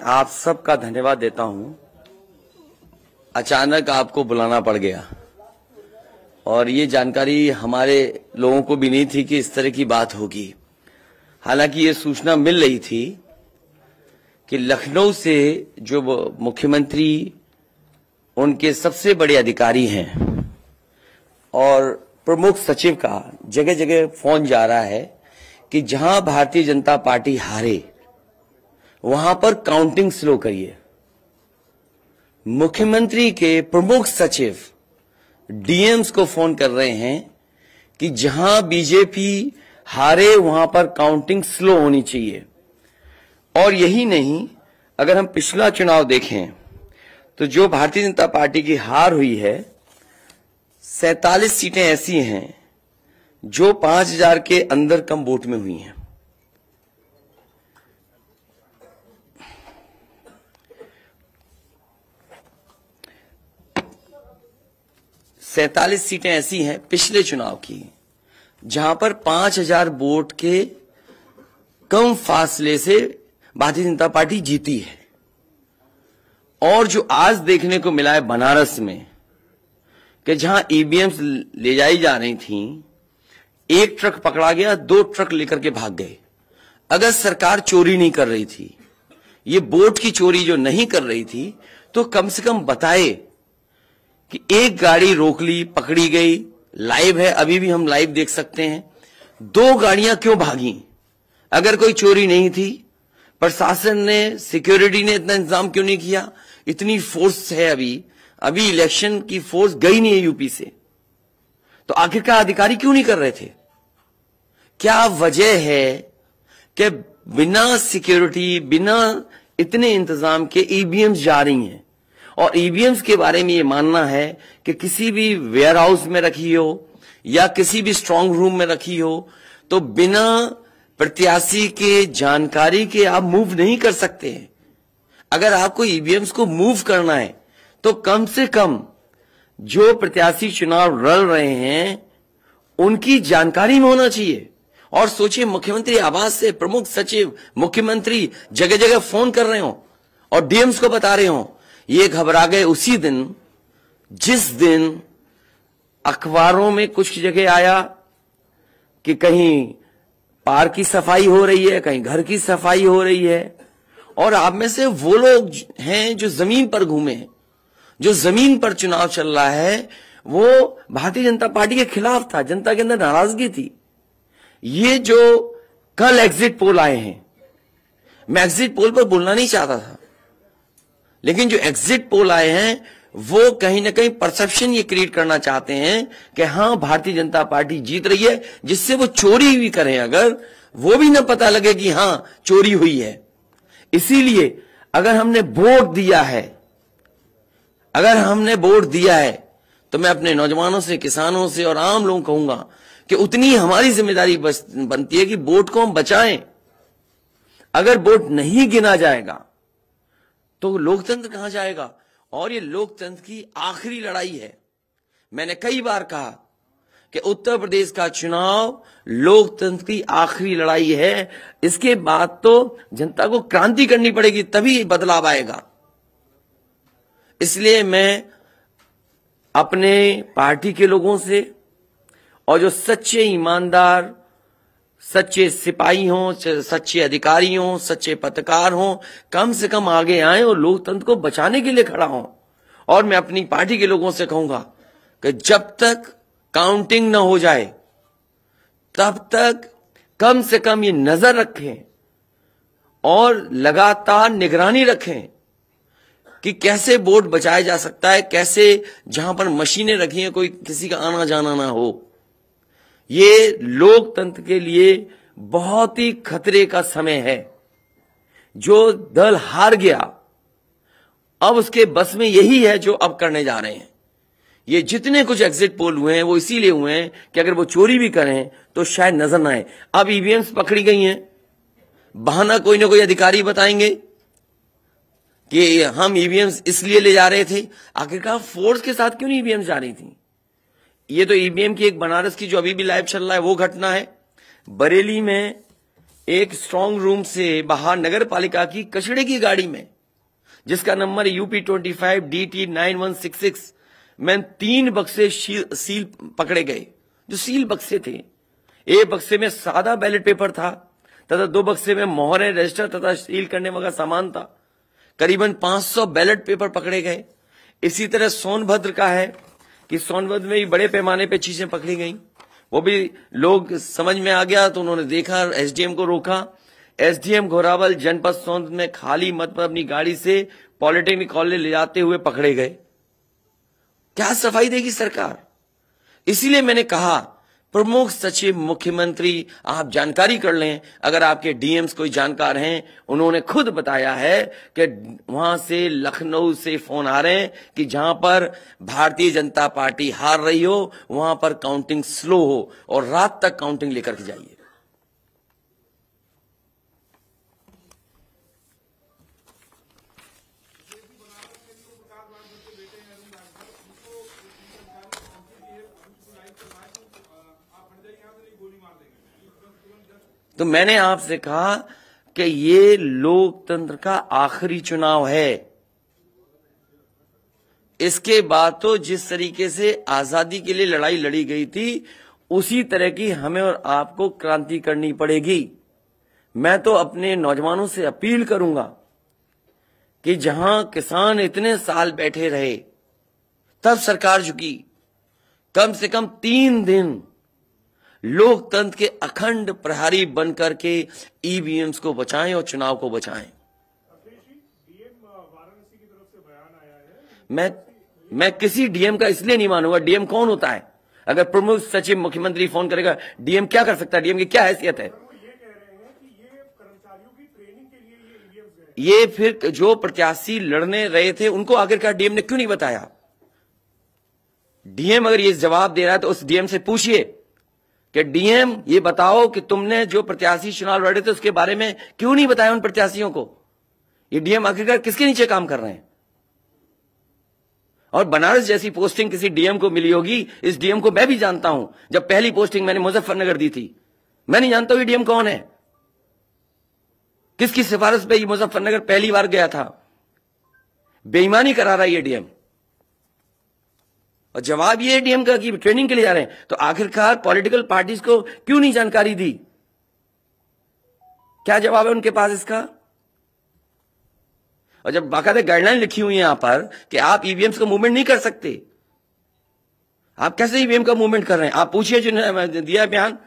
आप सबका धन्यवाद देता हूं। अचानक आपको बुलाना पड़ गया और ये जानकारी हमारे लोगों को भी नहीं थी कि इस तरह की बात होगी। हालांकि ये सूचना मिल रही थी कि लखनऊ से जो मुख्यमंत्री उनके सबसे बड़े अधिकारी हैं और प्रमुख सचिव का जगह जगह फोन जा रहा है कि जहां भारतीय जनता पार्टी हारे वहां पर काउंटिंग स्लो करिए। मुख्यमंत्री के प्रमुख सचिव डीएम्स को फोन कर रहे हैं कि जहां बीजेपी हारे वहां पर काउंटिंग स्लो होनी चाहिए। और यही नहीं, अगर हम पिछला चुनाव देखें तो जो भारतीय जनता पार्टी की हार हुई है 47 सीटें ऐसी हैं जो 5000 के अंदर कम वोट में हुई हैं। सैंतालीस सीटें ऐसी हैं पिछले चुनाव की जहां पर 5000 वोट के कम फासले से भारतीय जनता पार्टी जीती है। और जो आज देखने को मिला है बनारस में कि जहां ईवीएम्स ले जाई जा रही थीं, एक ट्रक पकड़ा गया, 2 ट्रक लेकर के भाग गए। अगर सरकार चोरी नहीं कर रही थी, ये वोट की चोरी जो नहीं कर रही थी, तो कम से कम बताए कि एक गाड़ी रोक ली, पकड़ी गई, लाइव है, अभी भी हम लाइव देख सकते हैं। 2 गाड़ियां क्यों भागी? अगर कोई चोरी नहीं थी, प्रशासन ने, सिक्योरिटी ने इतना इंतजाम क्यों नहीं किया? इतनी फोर्स है, अभी इलेक्शन की फोर्स गई नहीं है यूपी से, तो आखिरकार अधिकारी क्यों नहीं कर रहे थे? क्या वजह है कि बिना सिक्योरिटी, बिना इतने इंतजाम के ईवीएम्स जा रही हैं? और ईवीएम्स के बारे में ये मानना है कि किसी भी वेयर हाउस में रखी हो या किसी भी स्ट्रांग रूम में रखी हो, तो बिना प्रत्याशी के जानकारी के आप मूव नहीं कर सकते हैं। अगर आपको ईवीएम्स को मूव करना है तो कम से कम जो प्रत्याशी चुनाव लड़ रहे हैं उनकी जानकारी में होना चाहिए। और सोचिए, मुख्यमंत्री आवास से प्रमुख सचिव, मुख्यमंत्री जगह जगह फोन कर रहे हो और डीएम्स को बता रहे हो। ये घबरा गए उसी दिन जिस दिन अखबारों में कुछ जगह आया कि कहीं पार्क की सफाई हो रही है, कहीं घर की सफाई हो रही है। और आप में से वो लोग हैं जो जमीन पर घूमे, जो जमीन पर चुनाव चल रहा है, वो भारतीय जनता पार्टी के खिलाफ था, जनता के अंदर नाराजगी थी। ये जो कल एग्जिट पोल आए हैं, मैं एग्जिट पोल पर बोलना नहीं चाहता था, लेकिन जो एग्जिट पोल आए हैं वो कहीं ना कहीं परसेप्शन ये क्रिएट करना चाहते हैं कि हां भारतीय जनता पार्टी जीत रही है, जिससे वो चोरी भी करें अगर, वो भी ना पता लगे कि हां चोरी हुई है। इसीलिए अगर हमने वोट दिया है तो मैं अपने नौजवानों से, किसानों से और आम लोगों को कहूंगा कि उतनी हमारी जिम्मेदारी बनती है कि वोट को हम बचाएं। अगर वोट नहीं गिना जाएगा तो लोकतंत्र कहां जाएगा? और ये लोकतंत्र की आखिरी लड़ाई है। मैंने कई बार कहा कि उत्तर प्रदेश का चुनाव लोकतंत्र की आखिरी लड़ाई है। इसके बाद तो जनता को क्रांति करनी पड़ेगी, तभी बदलाव आएगा। इसलिए मैं अपने पार्टी के लोगों से और जो सच्चे ईमानदार, सच्चे सिपाही हों, सच्चे अधिकारी हों, सच्चे पत्रकार हों, कम से कम आगे आए और लोकतंत्र को बचाने के लिए खड़ा हों। और मैं अपनी पार्टी के लोगों से कहूंगा कि जब तक काउंटिंग न हो जाए तब तक कम से कम ये नजर रखें और लगातार निगरानी रखें कि कैसे वोट बचाया जा सकता है, कैसे जहां पर मशीनें रखी हैं कोई किसी का आना जाना ना हो। ये लोकतंत्र के लिए बहुत ही खतरे का समय है। जो दल हार गया, अब उसके बस में यही है जो अब करने जा रहे हैं। ये जितने कुछ एग्जिट पोल हुए हैं वो इसीलिए हुए हैं कि अगर वो चोरी भी करें तो शायद नजर ना आए। अब ईवीएम्स पकड़ी गई हैं, बहाना कोई ना कोई अधिकारी बताएंगे कि हम ईवीएम्स इसलिए ले जा रहे थे। आखिरकार फोर्स के साथ क्यों नहीं ईवीएम्स जा रही थी? ये तो ईवीएम की एक बनारस की जो अभी भी लाइव चल रहा है वो घटना है। बरेली में एक स्ट्रांग रूम से बाहर नगर पालिका की कचड़े की गाड़ी में जिसका नंबर UP25 DT 9166 में 3 बक्से सील पकड़े गए, जो सील बक्से थे। एक बक्से में सादा बैलेट पेपर था तथा 2 बक्से में मोहरें, रजिस्टर तथा सील करने वाला सामान था। करीबन 500 बैलेट पेपर पकड़े गए। इसी तरह सोनभद्र का है कि सोनभद्र में भी बड़े पैमाने पे चीजें पकड़ी गई। वो भी लोग समझ में आ गया तो उन्होंने देखा, SDM को रोका। SDM घोरावल जनपद सोनभद्र में खाली मत पर अपनी गाड़ी से पॉलिटेक्निक कॉलेज ले जाते हुए पकड़े गए। क्या सफाई देगी सरकार? इसीलिए मैंने कहा प्रमुख सचिव मुख्यमंत्री आप जानकारी कर लें। अगर आपके DMs कोई जानकार हैं, उन्होंने खुद बताया है कि वहां से लखनऊ से फोन आ रहे हैं कि जहां पर भारतीय जनता पार्टी हार रही हो वहां पर काउंटिंग स्लो हो और रात तक काउंटिंग लेकर के जाइए। तो मैंने आपसे कहा कि ये लोकतंत्र का आखिरी चुनाव है। इसके बाद तो जिस तरीके से आजादी के लिए लड़ाई लड़ी गई थी, उसी तरह की हमें और आपको क्रांति करनी पड़ेगी। मैं तो अपने नौजवानों से अपील करूंगा कि जहां किसान इतने साल बैठे रहे, तब सरकार झुकी। कम से कम 3 दिन लोकतंत्र के अखंड प्रहरी बनकर के EVMs को बचाएं और चुनाव को बचाएं। मैं किसी DM का इसलिए नहीं मानूंगा। DM कौन होता है? अगर प्रमुख सचिव मुख्यमंत्री फोन करेगा, DM क्या कर सकता है? DM की क्या हैसियत है? ये फिर जो प्रत्याशी लड़ने रहे थे उनको आखिरकार DM ने क्यों नहीं बताया? DM अगर ये जवाब दे रहा है तो उस DM से पूछिए कि DM ये बताओ कि तुमने जो प्रत्याशी चुनाव लड़े थे उसके बारे में क्यों नहीं बताया उन प्रत्याशियों को? ये DM आखिरकार किसके नीचे काम कर रहे हैं? और बनारस जैसी पोस्टिंग किसी DM को मिली होगी, इस DM को मैं भी जानता हूं। जब पहली पोस्टिंग मैंने मुजफ्फरनगर दी थी, मैं नहीं जानता ये DM कौन है, किसकी सिफारिश पे ये मुजफ्फरनगर पहली बार गया था। बेईमानी करा रहा है ये DM। और जवाब ये DM का कि ट्रेनिंग के लिए जा रहे हैं। तो आखिरकार पॉलिटिकल पार्टीज को क्यों नहीं जानकारी दी? क्या जवाब है उनके पास इसका? और जब बाकायदा गाइडलाइन लिखी हुई है यहां पर कि आप EVMs का मूवमेंट नहीं कर सकते, आप कैसे EVM का मूवमेंट कर रहे हैं? आप पूछिए जो दिया बयान।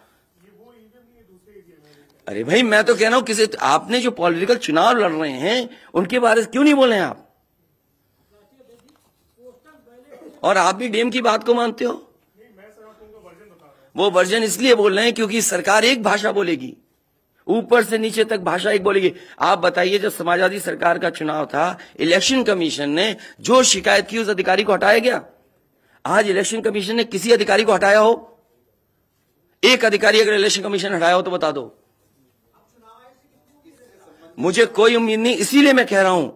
अरे भाई, मैं तो कह रहा हूं किसी आपने जो पॉलिटिकल चुनाव लड़ रहे हैं उनके बारे में क्यों नहीं बोल रहे हैं आप? और आप भी DM की बात को मानते हो। वो वर्जन इसलिए बोल रहे हैं क्योंकि सरकार एक भाषा बोलेगी, ऊपर से नीचे तक भाषा एक बोलेगी। आप बताइए, जब समाजवादी सरकार का चुनाव था, इलेक्शन कमीशन ने जो शिकायत की उस अधिकारी को हटाया गया? आज इलेक्शन कमीशन ने किसी अधिकारी को हटाया हो? एक अधिकारी अगर इलेक्शन कमीशन हटाया हो तो बता दो। मुझे कोई उम्मीद नहीं। इसीलिए मैं कह रहा हूं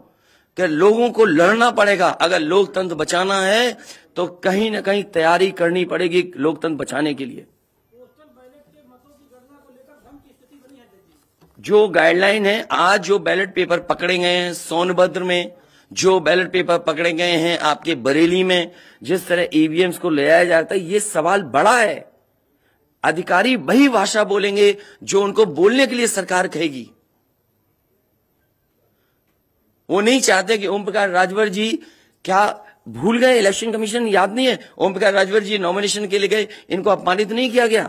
कि लोगों को लड़ना पड़ेगा। अगर लोकतंत्र बचाना है तो कहीं ना कहीं तैयारी करनी पड़ेगी लोकतंत्र बचाने के लिए। जो गाइडलाइन है, आज जो बैलेट पेपर पकड़े गए हैं सोनभद्र में, जो बैलेट पेपर पकड़े गए हैं आपके बरेली में, जिस तरह EVMs को ले आया जाता है, ये सवाल बड़ा है। अधिकारी वही भाषा बोलेंगे जो उनको बोलने के लिए सरकार कहेगी। वो नहीं चाहते कि ओम प्रकाश राजभर जी, क्या भूल गए? इलेक्शन कमीशन याद नहीं है? ओम प्रकाश राजभर जी नॉमिनेशन के लिए गए, इनको अपमानित नहीं किया गया?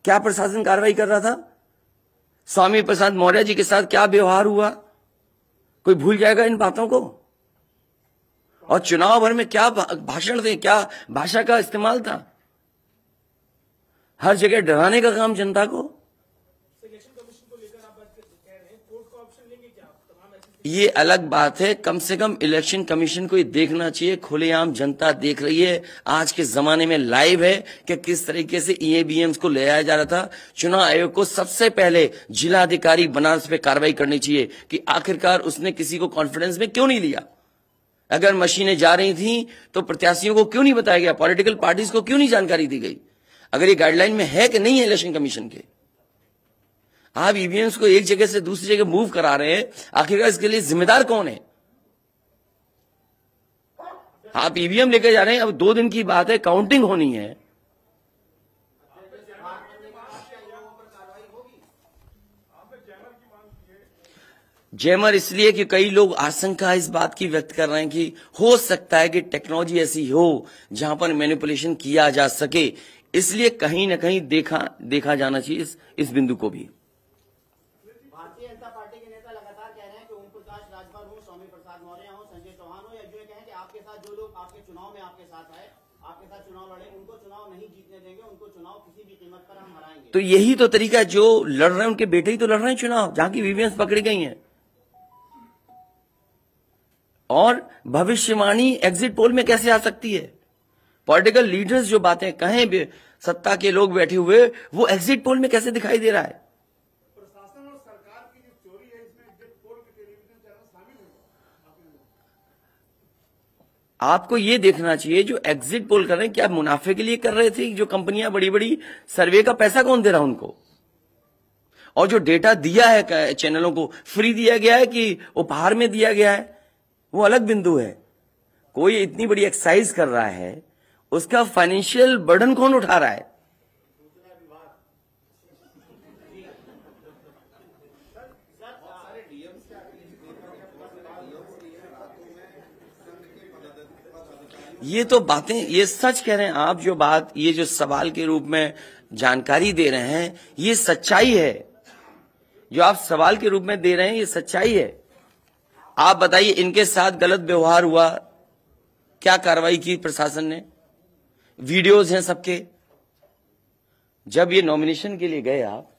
क्या प्रशासन कार्रवाई कर रहा था? स्वामी प्रसाद मौर्य जी के साथ क्या व्यवहार हुआ? कोई भूल जाएगा इन बातों को? और चुनाव भर में क्या भाषण थे, क्या भाषा का इस्तेमाल था? हर जगह डराने का काम जनता को। ये अलग बात है। कम से कम इलेक्शन कमीशन को ये देखना चाहिए, खुलेआम जनता देख रही है, आज के जमाने में लाइव है कि किस तरीके से EVMs को ले आया जा रहा था। चुनाव आयोग को सबसे पहले जिलाधिकारी बनारस पे कार्रवाई करनी चाहिए कि आखिरकार उसने किसी को कॉन्फिडेंस में क्यों नहीं लिया। अगर मशीनें जा रही थी तो प्रत्याशियों को क्यों नहीं बताया गया? पॉलिटिकल पार्टीज को क्यों नहीं जानकारी दी गई? अगर ये गाइडलाइन में है कि नहीं है इलेक्शन कमीशन के, आप EVMs को एक जगह से दूसरी जगह मूव करा रहे हैं, आखिरकार इसके लिए जिम्मेदार कौन है? आप ईवीएम लेके जा रहे हैं, अब 2 दिन की बात है, काउंटिंग होनी है। जैमर इसलिए कि कई लोग आशंका इस बात की व्यक्त कर रहे हैं कि हो सकता है कि टेक्नोलॉजी ऐसी हो जहां पर मैनिपुलेशन किया जा सके, इसलिए कहीं ना कहीं देखा जाना चाहिए इस बिंदु को भी। भारतीय जनता पार्टी के नेता लगातार कह रहे हैं कि ओम प्रकाश राजभर हो, स्वामी प्रसाद मौर्य हो, संजय चौहान हो, या जो कहें कि आपके साथ जो लोग आपके चुनाव में आपके साथ आए, आपके साथ चुनाव लड़े, उनको चुनाव नहीं जीतने देंगे, उनको चुनाव किसी भी कीमत पर हम हराएंगे। तो यही तो तरीका है, जो लड़ रहे हैं उनके बेटे ही तो लड़ रहे हैं चुनाव, जहां की वीवीएम पकड़ी गई हैं। और भविष्यवाणी एग्जिट पोल में कैसे आ सकती है? पॉलिटिकल लीडर्स जो बातें कहें, सत्ता के लोग बैठे हुए, वो एग्जिट पोल में कैसे दिखाई दे रहा है? प्रशासन और सरकार की जो चोरी है, इसमें एग्जिट पोल के टेलीविजन चैनल शामिल हैं। आपको ये देखना चाहिए, जो एग्जिट पोल कर रहे हैं क्या मुनाफे के लिए कर रहे थे? जो कंपनियां बड़ी बड़ी सर्वे का पैसा कौन दे रहा है उनको? और जो डेटा दिया है चैनलों को, फ्री दिया गया है कि उपहार में दिया गया है, वो अलग बिंदु है। कोई इतनी बड़ी एक्सरसाइज कर रहा है, उसका फाइनेंशियल बर्डन कौन उठा रहा है? ये तो बातें, ये सच कह रहे हैं आप। जो बात, ये जो सवाल के रूप में जानकारी दे रहे हैं, ये सच्चाई है। जो आप सवाल के रूप में दे रहे हैं, ये सच्चाई है। आप बताइए, इनके साथ गलत व्यवहार हुआ, क्या कार्रवाई की प्रशासन ने? वीडियोज हैं सबके। जब ये नॉमिनेशन के लिए गए आप,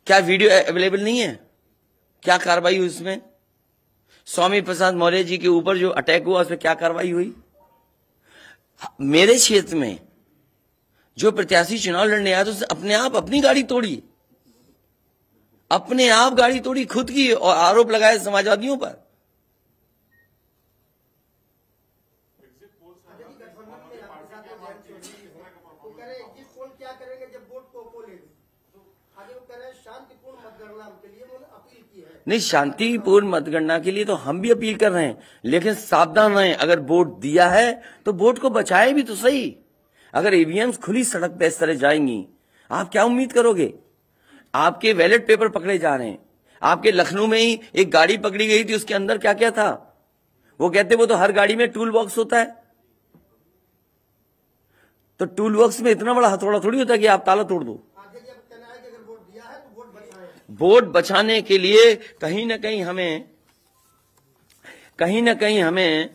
क्या वीडियो अवेलेबल नहीं है? क्या कार्रवाई हुई उसमें? स्वामी प्रसाद मौर्य जी के ऊपर जो अटैक हुआ, उसमें क्या कार्रवाई हुई? मेरे क्षेत्र में जो प्रत्याशी चुनाव लड़ने आया, तो उसने अपने आप अपनी गाड़ी तोड़ी, अपने आप गाड़ी तोड़ी खुद की, और आरोप लगाए समाजवादियों पर। क्या करेंगे जब वोट को लेंगे? आगे वो कह रहे हैं शांतिपूर्ण मतगणना के लिए उन्होंने अपील की है। नहीं, शांतिपूर्ण मतगणना के लिए तो हम भी अपील कर रहे हैं, लेकिन सावधान रहें। अगर वोट दिया है तो वोट को बचाए भी तो सही। अगर ईवीएम्स खुली सड़क पे इस तरह जाएंगी, आप क्या उम्मीद करोगे? आपके बैलेट पेपर पकड़े जा रहे हैं। आपके लखनऊ में ही एक गाड़ी पकड़ी गई थी, उसके अंदर क्या क्या था? वो कहते वो तो हर गाड़ी में टूल बॉक्स होता है। तो टूल बॉक्स में इतना बड़ा हथौड़ा थोड़ी होता है कि आप ताला तोड़ दो। वोट बचाने के लिए कहीं ना कहीं हमें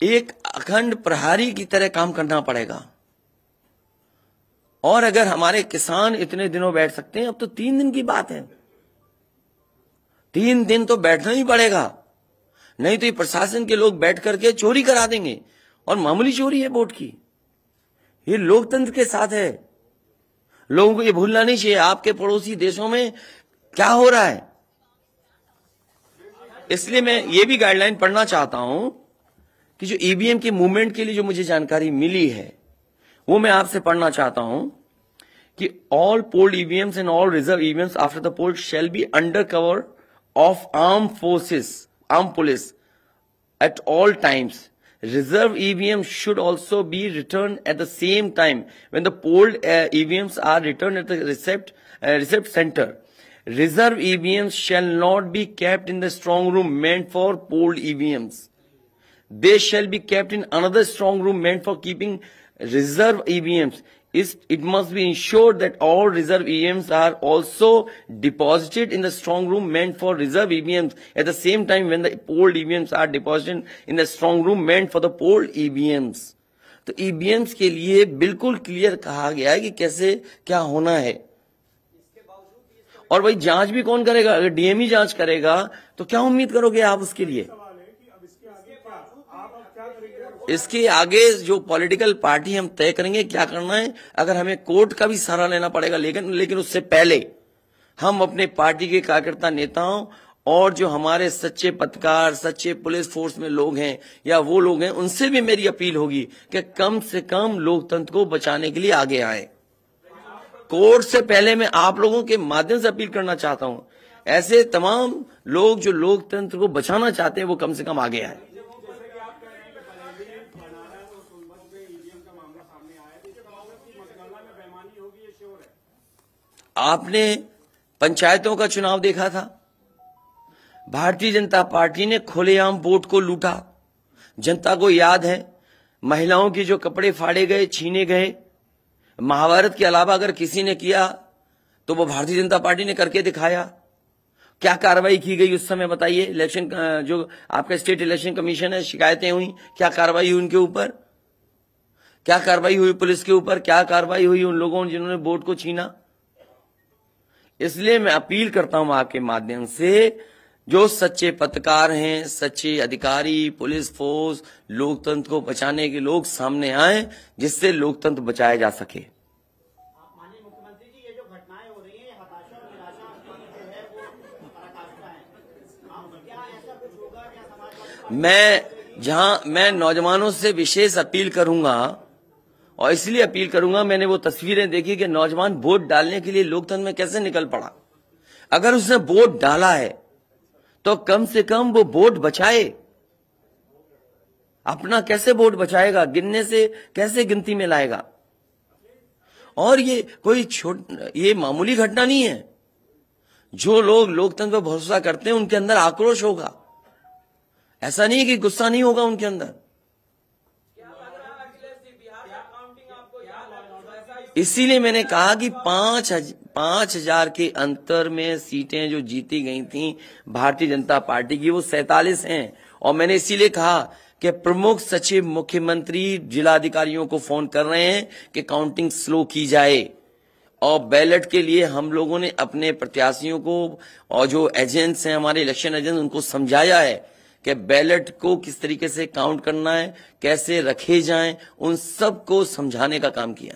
एक अखंड प्रहरी की तरह काम करना पड़ेगा। और अगर हमारे किसान इतने दिनों बैठ सकते हैं, अब तो 3 दिन की बात है, 3 दिन तो बैठना ही पड़ेगा। नहीं तो ये प्रशासन के लोग बैठ करके चोरी करा देंगे, और मामूली चोरी है वोट की। ये लोकतंत्र के साथ है। लोगों को ये भूलना नहीं चाहिए आपके पड़ोसी देशों में क्या हो रहा है। इसलिए मैं ये भी गाइडलाइन पढ़ना चाहता हूं कि जो ईवीएम की मूवमेंट के लिए जो मुझे जानकारी मिली है, वो मैं आपसे पढ़ना चाहता हूं कि all polled EVMs and all reserve EVMs after the poll shall be under cover of arm forces, arm police at all times. Reserve EVMs should also be returned at the same time when the polled EVMs are returned at the receipt center. Reserve EVMs shall not be kept in the strong room meant for polled EVMs. They shall be kept in another strong room meant for keeping reserve EVMs. It must be ensured that all reserve EVMs are also deposited in the strong room meant for reserve EVMs at the same time when the polled EVMs are deposited in the strong room meant for the polled EVMs. तो EVMs के लिए बिल्कुल clear कहा गया है कि कैसे क्या होना है। और भाई जांच भी कौन करेगा? अगर डीएमई जांच करेगा तो क्या उम्मीद करोगे आप उसके लिए? इसके आगे जो पॉलिटिकल पार्टी हम तय करेंगे क्या करना है। अगर हमें कोर्ट का भी सहारा लेना पड़ेगा, लेकिन उससे पहले हम अपने पार्टी के कार्यकर्ता, नेताओं और जो हमारे सच्चे पत्रकार, सच्चे पुलिस फोर्स में लोग हैं या वो लोग हैं, उनसे भी मेरी अपील होगी कि कम से कम लोकतंत्र को बचाने के लिए आगे आए। कोर्ट से पहले मैं आप लोगों के माध्यम से अपील करना चाहता हूं, ऐसे तमाम लोग जो लोकतंत्र को बचाना चाहते हैं वो कम से कम आगे आए। आपने पंचायतों का चुनाव देखा था, भारतीय जनता पार्टी ने खुलेआम वोट को लूटा। जनता को याद है, महिलाओं के जो कपड़े फाड़े गए, छीने गए, महाभारत के अलावा अगर किसी ने किया तो वो भारतीय जनता पार्टी ने करके दिखाया। क्या कार्रवाई की गई उस समय बताइए? इलेक्शन जो आपका स्टेट इलेक्शन कमीशन है, शिकायतें हुई, क्या कार्रवाई हुई उनके ऊपर? क्या कार्रवाई हुई पुलिस के ऊपर? क्या कार्रवाई हुई उन लोगों ने जिन्होंने वोट को छीना? इसलिए मैं अपील करता हूं आपके माध्यम से, जो सच्चे पत्रकार हैं, सच्चे अधिकारी, पुलिस फोर्स, लोकतंत्र को बचाने के लोग सामने आए, जिससे लोकतंत्र बचाया जा सके। माननीय मुख्यमंत्री जी, ये जो घटनाएं हो रही हैं, हताशा और निराशा की जो है वो पराकाष्ठा है। क्या ऐसा कुछ होगा क्या समाजवादी मैं नौजवानों से विशेष अपील करूंगा, और इसलिए अपील करूंगा, मैंने वो तस्वीरें देखी कि नौजवान वोट डालने के लिए लोकतंत्र में कैसे निकल पड़ा। अगर उसने वोट डाला है तो कम से कम वो वोट बचाए। अपना कैसे वोट बचाएगा? गिनने से कैसे गिनती में लाएगा? और ये कोई ये मामूली घटना नहीं है। जो लोग लोकतंत्र पर भरोसा करते हैं उनके अंदर आक्रोश होगा। ऐसा नहीं है कि गुस्सा नहीं होगा उनके अंदर। इसीलिए मैंने कहा कि 5,000 के अंतर में सीटें जो जीती गई थी भारतीय जनता पार्टी की, वो 47 हैं। और मैंने इसीलिए कहा कि प्रमुख सचिव मुख्यमंत्री जिलाधिकारियों को फोन कर रहे हैं कि काउंटिंग स्लो की जाए। और बैलेट के लिए हम लोगों ने अपने प्रत्याशियों को और जो एजेंट्स हैं, हमारे इलेक्शन एजेंट्स, उनको समझाया है कि बैलेट को किस तरीके से काउंट करना है, कैसे रखे जाएं, उन सब को समझाने का काम किया।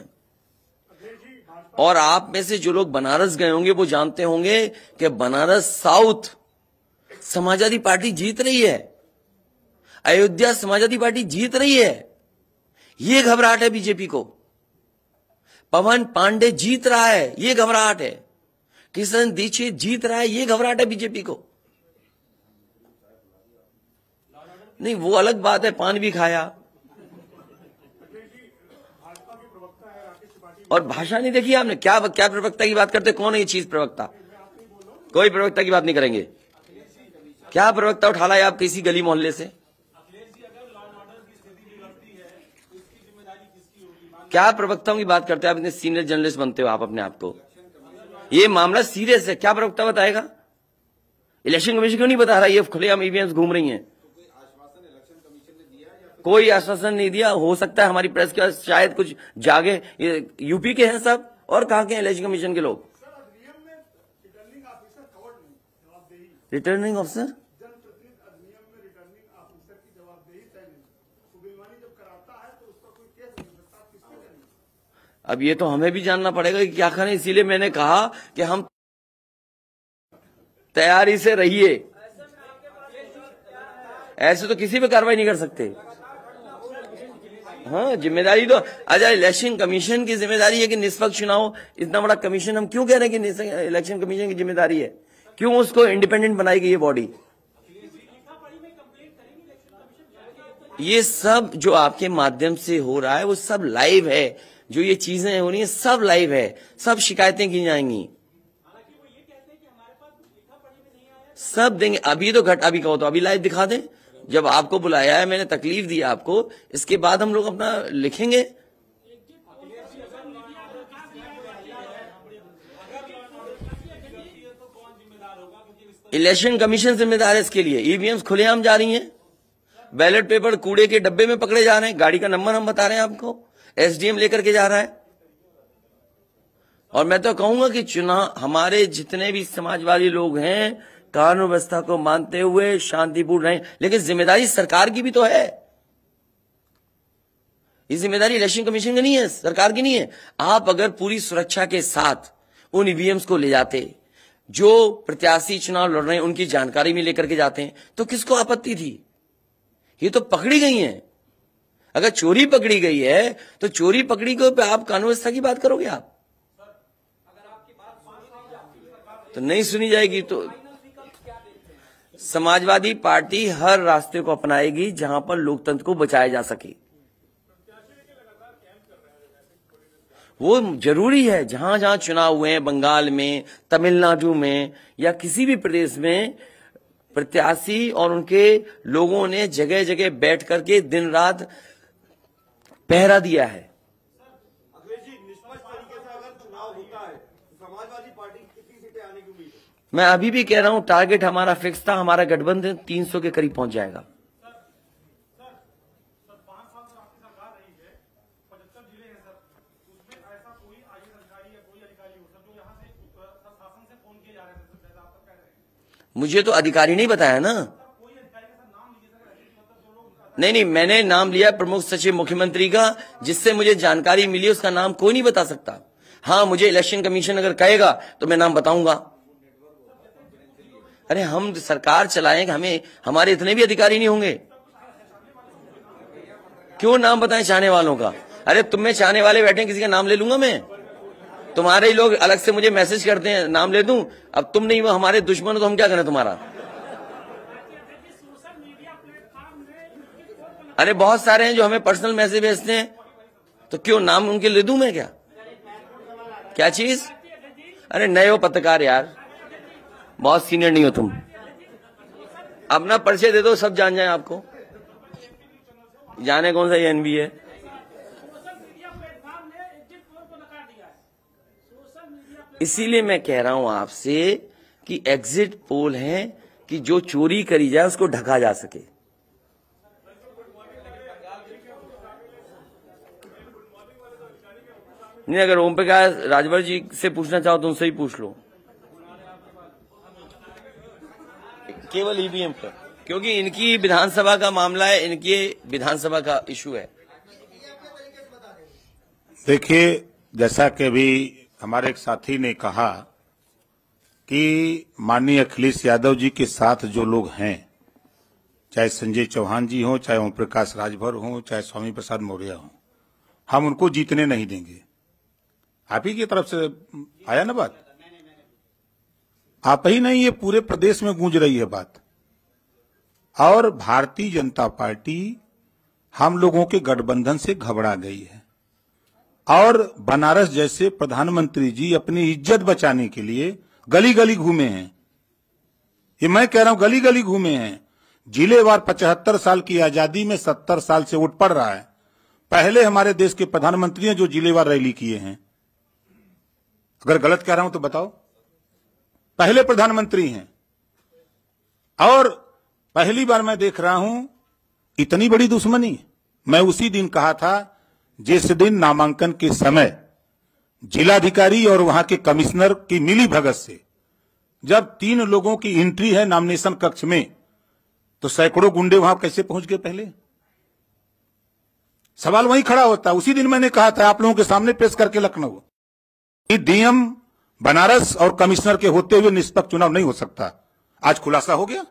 और आप में से जो लोग बनारस गए होंगे वो जानते होंगे कि बनारस साउथ समाजवादी पार्टी जीत रही है, अयोध्या समाजवादी पार्टी जीत रही है। ये घबराहट है बीजेपी को। पवन पांडे जीत रहा है, ये घबराहट है। किशन दीक्षित जीत रहा है, ये घबराहट है बीजेपी को। नहीं, वो अलग बात है, पान भी खाया। और भाषा नहीं देखी आपने? क्या प्रवक्ता की बात करते? कौन है ये चीज प्रवक्ता? कोई प्रवक्ता की बात नहीं करेंगे। क्या प्रवक्ता उठा लाए आप किसी गली मोहल्ले से? क्या प्रवक्ताओं की बात करते हैं आप? इतने सीनियर जर्नलिस्ट बनते हो आप अपने आप को। ये मामला सीरियस है, क्या प्रवक्ता बताएगा? इलेक्शन कमीशन क्यों नहीं बता रहा? ये खुलेआम ईवीएम घूम रही हैं। कोई आश्वासन नहीं दिया। हो सकता है हमारी प्रेस के शायद कुछ जागे। ये यूपी के हैं सब, और कहां के हैं इलेक्शन कमीशन के लोग? रिटर्निंग ऑफिसर अब ये तो हमें भी जानना पड़ेगा कि क्या करें। इसीलिए मैंने कहा कि हम तैयारी से रहिए। ऐसे तो किसी पे कार्रवाई नहीं कर सकते। हाँ, जिम्मेदारी तो अच्छा इलेक्शन कमीशन की जिम्मेदारी है कि निष्पक्ष चुनाव। इतना बड़ा कमीशन, हम क्यों कह रहे हैं कि इलेक्शन कमीशन की जिम्मेदारी है? क्यों उसको इंडिपेंडेंट बनाई गई ये बॉडी? ये सब जो आपके माध्यम से हो रहा है वो सब लाइव है। जो ये चीजें हो रही है सब लाइव है, सब शिकायतें की जाएंगी, सब देंगे। अभी तो अभी कहो तो अभी लाइव दिखा दें। जब आपको बुलाया है, मैंने तकलीफ दी आपको, इसके बाद हम लोग अपना लिखेंगे। इलेक्शन कमीशन जिम्मेदार है इसके लिए। ईवीएम्स खुलेआम जा रही हैं, बैलेट पेपर कूड़े के डब्बे में पकड़े जा रहे हैं। गाड़ी का नंबर हम बता रहे हैं आपको, एसडीएम लेकर के जा रहा है। और मैं तो कहूंगा कि चुनाव हमारे जितने भी समाजवादी लोग हैं कानून व्यवस्था को मानते हुए शांतिपूर्ण रहें, लेकिन जिम्मेदारी सरकार की भी तो है। ये जिम्मेदारी इलेक्शन कमीशन की नहीं है, सरकार की नहीं है। आप अगर पूरी सुरक्षा के साथ उन ईवीएम्स को ले जाते, जो प्रत्याशी चुनाव लड़ रहे हैं उनकी जानकारी में लेकर के जाते हैं, तो किसको आपत्ति थी? ये तो पकड़ी गई हैं। अगर चोरी पकड़ी गई है तो चोरी पकड़ी को पे आप कानून व्यवस्था की बात करोगे? आप तो नहीं सुनी जाएगी। तो समाजवादी पार्टी हर रास्ते को अपनाएगी जहां पर लोकतंत्र को बचाया जा सके। वो जरूरी है। जहां जहां चुनाव हुए हैं, बंगाल में, तमिलनाडु में या किसी भी प्रदेश में, प्रत्याशी और उनके लोगों ने जगह जगह बैठ करके दिन रात पहरा दिया है। अखिलेश जी, निष्पक्ष तरीके से अगर चुनाव होता है तो समाजवादी पार्टी कितनी सीटें आने की उम्मीद है? मैं अभी भी कह रहा हूं, टारगेट हमारा फिक्स था, हमारा गठबंधन 300 के करीब पहुंच जाएगा। मुझे तो अधिकारी नहीं बताया ना। नहीं, मैंने नाम लिया प्रमुख सचिव मुख्यमंत्री का, जिससे मुझे जानकारी मिली, उसका नाम कोई नहीं बता सकता। हाँ, मुझे इलेक्शन कमीशन अगर कहेगा तो मैं नाम बताऊंगा। अरे हम सरकार चलाएंगे, हमें हमारे इतने भी अधिकारी नहीं होंगे। क्यों नाम बताएं चाहने वालों का? अरे तुम में चाहने वाले बैठे, किसी का नाम ले लूंगा मैं? तुम्हारे ही लोग अलग से मुझे मैसेज करते हैं, नाम ले दूं? अब तुम नहीं, वो हमारे दुश्मन हो तो हम क्या करें तुम्हारा? अरे बहुत सारे हैं जो हमें पर्सनल मैसेज भेजते हैं, तो क्यों नाम उनके ले दूं मैं? क्या चीज? अरे नए हो पत्रकार यार, बहुत सीनियर नहीं हो तुम। अपना परिचय दे दो, सब जान जाए आपको। जाने कौन सा एनबी है। इसीलिए मैं कह रहा हूं आपसे कि एग्जिट पोल है कि जो चोरी करी जाए उसको ढका जा सके। नहीं, अगर ओम प्रकाश राजभर जी से पूछना चाहो तो उनसे ही पूछ लो, केवल ईवीएम पर, क्योंकि इनकी विधानसभा का मामला है, इनकी विधानसभा का इशू है। देखिए, जैसा कि अभी हमारे एक साथी ने कहा कि माननीय अखिलेश यादव जी के साथ जो लोग हैं, चाहे संजय चौहान जी हो, चाहे ओम प्रकाश राजभर हो, चाहे स्वामी प्रसाद मौर्य हो, हम उनको जीतने नहीं देंगे। आप ही की तरफ से आया ना बात? आप ही नहीं, ये पूरे प्रदेश में गूंज रही है बात। और भारतीय जनता पार्टी हम लोगों के गठबंधन से घबरा गई है, और बनारस जैसे प्रधानमंत्री जी अपनी इज्जत बचाने के लिए गली गली घूमे हैं। ये मैं कह रहा हूं, गली गली घूमे हैं। जिलेवार 75 साल की आजादी में 70 साल से उठ पड़ रहा है। पहले हमारे देश के प्रधानमंत्री हैं जो जिलेवार रैली किए हैं। अगर गलत कह रहा हूं तो बताओ। पहले प्रधानमंत्री हैं, और पहली बार मैं देख रहा हूं इतनी बड़ी दुश्मनी। मैं उसी दिन कहा था जिस दिन नामांकन के समय जिलाधिकारी और वहां के कमिश्नर की मिली भगत से जब 3 लोगों की एंट्री है नॉमिनेशन कक्ष में, तो सैकड़ों गुंडे वहां कैसे पहुंच गए? पहले सवाल वहीं खड़ा होता। उसी दिन मैंने कहा था आप लोगों के सामने पेश करके लखनऊ कि डीएम बनारस और कमिश्नर के होते हुए निष्पक्ष चुनाव नहीं हो सकता। आज खुलासा हो गया।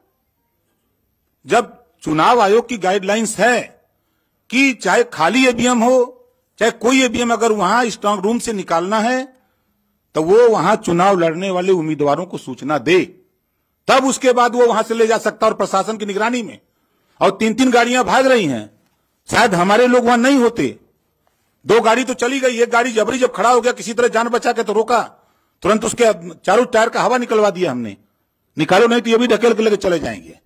जब चुनाव आयोग की गाइडलाइंस है कि चाहे खाली ईवीएम हो, चाहे कोई ईवीएम, अगर वहां स्ट्रांग रूम से निकालना है तो वो वहां चुनाव लड़ने वाले उम्मीदवारों को सूचना दे, तब उसके बाद वो वहां से ले जा सकता। और प्रशासन की निगरानी में, और 3-3 गाड़ियां भाग रही हैं। शायद हमारे लोग वहां नहीं होते। 2 गाड़ी तो चली गई, एक गाड़ी जबरी जब खड़ा हो गया, किसी तरह जान बचा के तो रोका, तुरंत उसके चारों टायर का हवा निकलवा दिया हमने। निकालो नहीं तो ये भी ढकेल के लेके चले जाएंगे।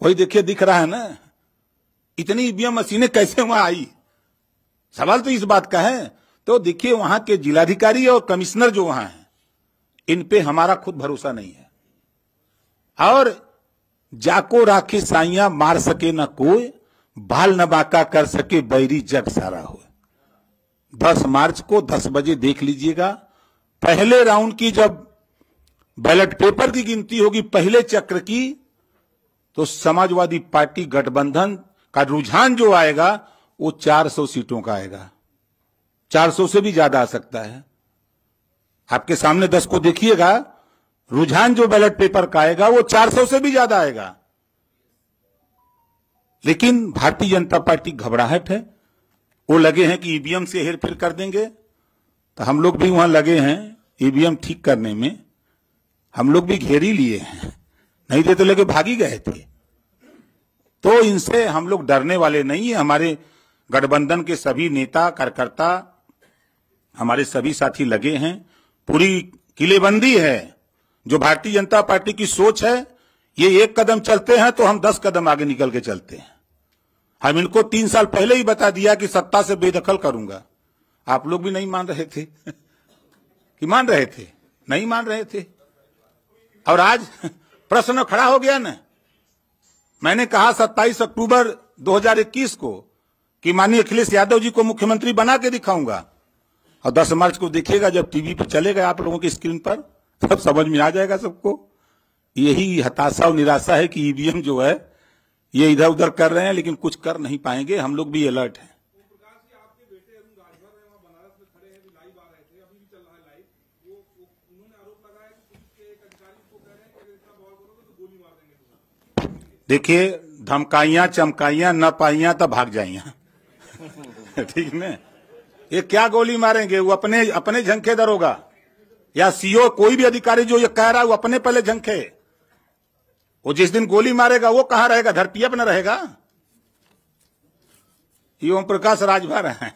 वही देखिए, दिख रहा है ना इतनी ईवीएम मशीनें कैसे वहां आई। सवाल तो इस बात का है। तो देखिए, वहां के जिलाधिकारी और कमिश्नर जो वहां हैं, इन पे हमारा खुद भरोसा नहीं है। और जाको राखे साइया मार सके न कोई, बाल न बांका कर सके बैरी जग सारा हो। 10 मार्च को 10 बजे देख लीजिएगा। पहले राउंड की जब बैलेट पेपर की गिनती होगी, पहले चक्र की, तो समाजवादी पार्टी गठबंधन का रुझान जो आएगा वो 400 सीटों का आएगा। 400 से भी ज्यादा आ सकता है। आपके सामने 10 को देखिएगा, रुझान जो बैलेट पेपर का आएगा वो 400 से भी ज्यादा आएगा। लेकिन भारतीय जनता पार्टी घबराहट है। वो लगे हैं कि ईवीएम से हेरफेर कर देंगे, तो हम लोग भी वहां लगे हैं ईवीएम ठीक करने में। हम लोग भी घेर ही लिए हैं, नहीं थे तो लेके भागी गए थे। तो इनसे हम लोग डरने वाले नहीं है। हमारे गठबंधन के सभी नेता कार्यकर्ता हमारे सभी साथी लगे हैं, पूरी किलेबंदी है। जो भारतीय जनता पार्टी की सोच है, ये एक कदम चलते हैं तो हम 10 कदम आगे निकल के चलते हैं। हम इनको 3 साल पहले ही बता दिया कि सत्ता से बेदखल करूंगा। आप लोग भी नहीं मान रहे थे कि मान रहे थे? नहीं मान रहे थे। और आज प्रश्न खड़ा हो गया ना। मैंने कहा 27 अक्टूबर 2021 को कि माननीय अखिलेश यादव जी को मुख्यमंत्री बना के दिखाऊंगा, और 10 मार्च को देखिएगा जब टीवी पर चलेगा आप लोगों की स्क्रीन पर, तब समझ में आ जाएगा सबको। यही हताशा और निराशा है कि ईवीएम जो है ये इधर उधर कर रहे हैं, लेकिन कुछ कर नहीं पाएंगे। हम लोग भी अलर्ट हैं। देखिए, धमकाइयां चमकाइयां न पाइयां तो भाग जाइयां ठीक है। ये क्या गोली मारेंगे? वो अपने झंखे दरोगा या सीओ, कोई भी अधिकारी जो ये कह रहा है वो अपने पहले झंखे। वो जिस दिन गोली मारेगा वो कहां रहेगा? धरती अपना रहेगा। ये ओम प्रकाश राजभर हैं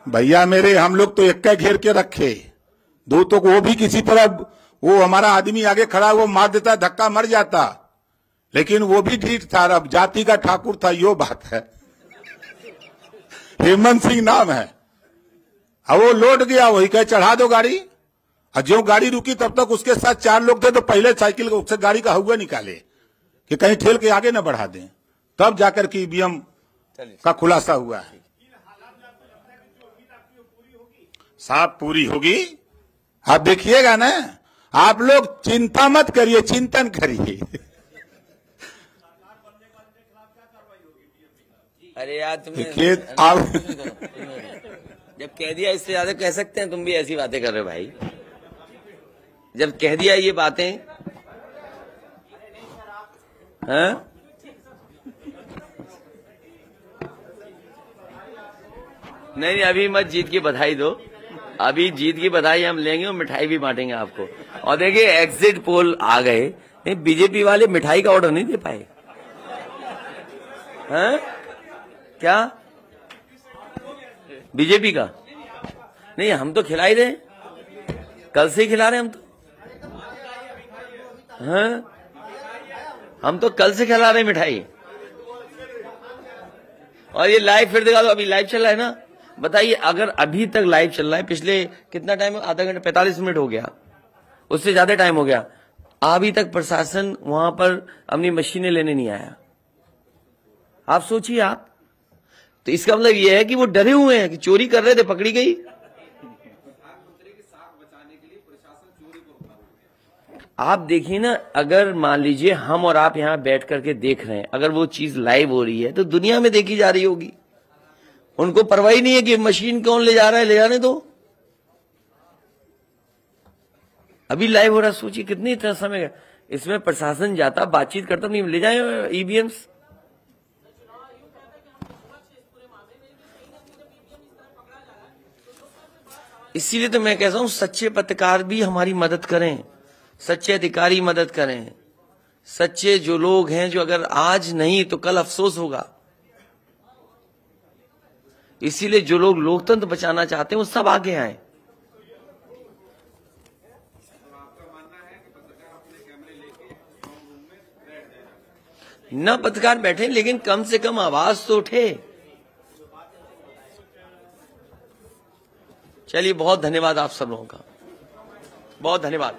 भैया मेरे, हम लोग तो एक घेर के रखे, दो तो वो भी किसी तरह वो हमारा आदमी आगे खड़ा वो मार देता, धक्का मर जाता, लेकिन वो भी ढीठ था। अब जाति का ठाकुर था, यो बात है। हेमंत सिंह नाम है। अब वो लौट गया, वही कहे चढ़ा दो गाड़ी। और जो गाड़ी रुकी तब तक उसके साथ 4 लोग थे, तो पहले साइकिल से गाड़ी का हुआ निकाले कि कहीं ठेल के आगे न बढ़ा दें, तब जाकर के ईवीएम का खुलासा हुआ है। साफ पूरी होगी, आप देखिएगा ना। आप लोग चिंता मत करिए, चिंतन करिए। अरे यार तुमने जब कह दिया, इससे ज्यादा कह सकते हैं? तुम भी ऐसी बातें कर रहे हो भाई। जब कह दिया ये बातें, हाँ? नहीं, अभी मत जीत की बधाई दो। अभी जीत की बधाई हम लेंगे और मिठाई भी बांटेंगे आपको। और देखिए, एग्जिट पोल आ गए, बीजेपी वाले मिठाई का ऑर्डर नहीं दे पाए। हैं? क्या बीजेपी का? नहीं, हम तो खिला ही रहे, कल से ही खिला रहे हम तो। हाँ, हम तो कल से खिला रहे मिठाई। और ये लाइव फिर दिखा दो। अभी लाइव चल रहा है ना। बताइए, अगर अभी तक लाइव चल रहा है, पिछले कितना टाइम, आधा घंटा 45 मिनट हो गया, उससे ज्यादा टाइम हो गया, अभी तक प्रशासन वहां पर अपनी मशीनें लेने नहीं आया। आप सोचिए आप, तो इसका मतलब यह है कि वो डरे हुए हैं कि चोरी कर रहे थे, पकड़ी गई। आप देखिए ना, अगर मान लीजिए हम और आप यहां बैठ करके देख रहे हैं, अगर वो चीज लाइव हो रही है तो दुनिया में देखी जा रही होगी। उनको परवाह ही नहीं है कि मशीन कौन ले जा रहा है, ले जाने दो। अभी लाइव हो रहा, सोचिए कितनी इतना समय इसमें प्रशासन जाता, बातचीत करता, नहीं ले जाए ईवीएम्स। इसीलिए तो मैं कहता हूं, सच्चे पत्रकार भी हमारी मदद करें, सच्चे अधिकारी मदद करें, सच्चे जो लोग हैं, जो अगर आज नहीं तो कल अफसोस होगा। इसीलिए जो लोग लोकतंत्र बचाना चाहते हैं वो सब आगे आए। न पत्रकार बैठे, लेकिन कम से कम आवाज तो उठे। चलिए, बहुत धन्यवाद आप सब लोगों का, बहुत धन्यवाद।